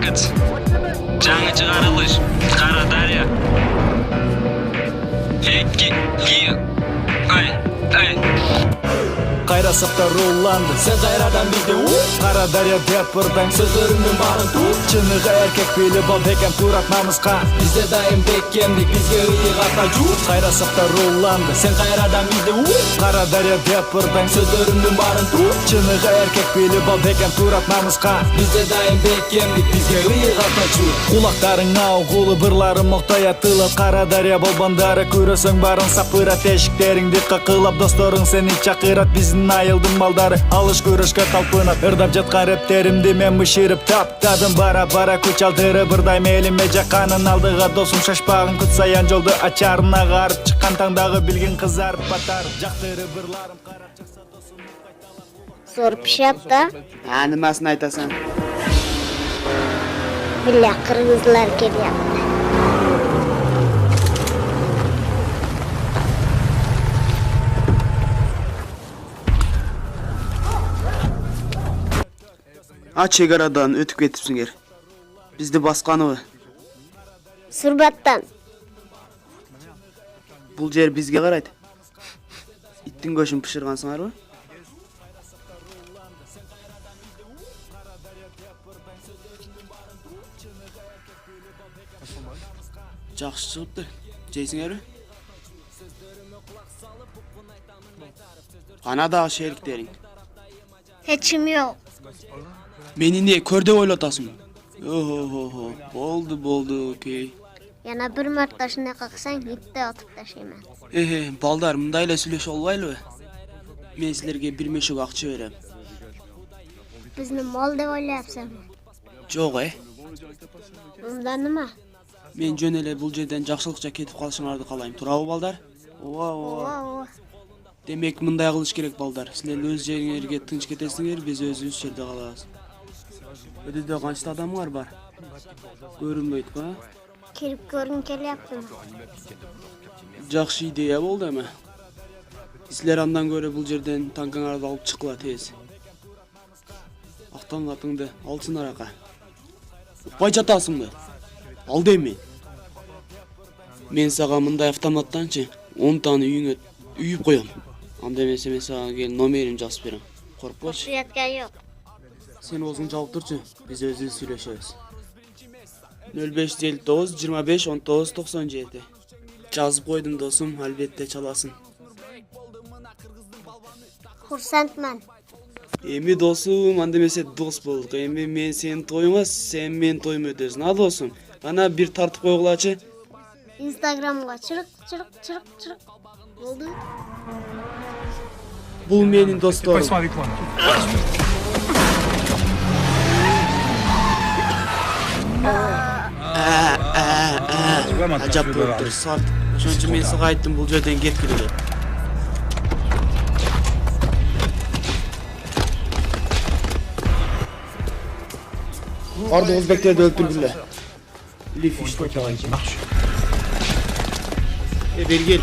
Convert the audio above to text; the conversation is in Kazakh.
Records. Жаңы чыгарылыш. Кара Дарья. Ай. Кайра сапта руланды, сен кайрадан бизде Кара Дарья деп бұрдан сөздерімнің барын туып Чыныға эркек биліп ал бекем турат намысқа Бизде дайым бекемдік, бизге ыйығатна жуып Кайра сапта руланды, сен кайрадан бизде Кара Дарья деп бұрдан сөздерімнің барын туып Чыныға эркек биліп ал бекем турат намысқа Бизде дайым бекемдік, бизге ыйығатна жуып Кулактарың ау, кулы бырларым моқтай атылып Кара Дарья болбандары көрөсөң барын сапырат Эшиктериңди какылап, досторың сени чакырат Айылдың балдары алыш көрішке талпынат Үрдап жатқан рептерімді мен мүшіріп таптадым Бара-бара күч алдыры бірдай мейліме жаққанын алдыға досым шашпағын күт саян жолды ачарына ғарып Шыққан таңдағы білген қызарып батар Жақтыры бірларым қарап жақса досым Зор пішап да? Німасын айтасың? Біля қырғызлар келияпты. Чегарадан өтіп кетіпсіңер. Бізді басқаны. Сурбаттан. Бұл жер бізге қарайды. Иттің көшін пішірғансыңар ба? Жақсы шығыпты. Жейсіңер ба? Қанадағы шеріктерің? Хечим yok. Meni ne körde oylatasın? Oho, boldu, okey. Yana bir martaşına kalksan gitti atıp taşıyman. Baldar, mındayla süleş olbaylı mı? Men sizlerge bir meşuk akçı verem. Bizni mol deb oylayapsan. Jo'q, Unda nima? Men jön ele bul жерден жакшылыкча кетип калышыңарды каалайм. Турабы балдар? Ова. Демек мындай кылыш керек балдар. Силер өз жериңерге тынч кетесиңер, биз өзүбүз жерде калабыз. Өдүдө канча адамыңар бар? Көрүнбөйт ба? Kirip görgün kelyaptım. Жакшы идея болду эме. Силер андан көрө бул жерден танкаңарды алып чыккыла тез. Актан атыңды алсын арака. Упай жатасыңбы? Ал деме. Мен сага мындай автоматтанчы 10 таны үйүңө үйүп коем. Анда эмесе мен сага кел номерин жазып берем. Коркпочу. Уятка yok. Sen ozun жауып турчу, биз өзүбүз сүйлөшөбүз. 0559 25 19 97. Жазып койдум досум, албетте чаласың. Xursandman. Эми досум, анда эмесе дос болдук. Эми мен сенин тоюңа, сен менин тоюма өтөсүң. А досум, ана бир тартып койгулачы. Instagramga çırık. Oldu. Бул менин досторум. Acap болуптур, сарт. Ошончо мен сага айттым бул жерден кеткиле деп. Orada Özbeklerdi öldürdüler. Lif işte. Ver gel.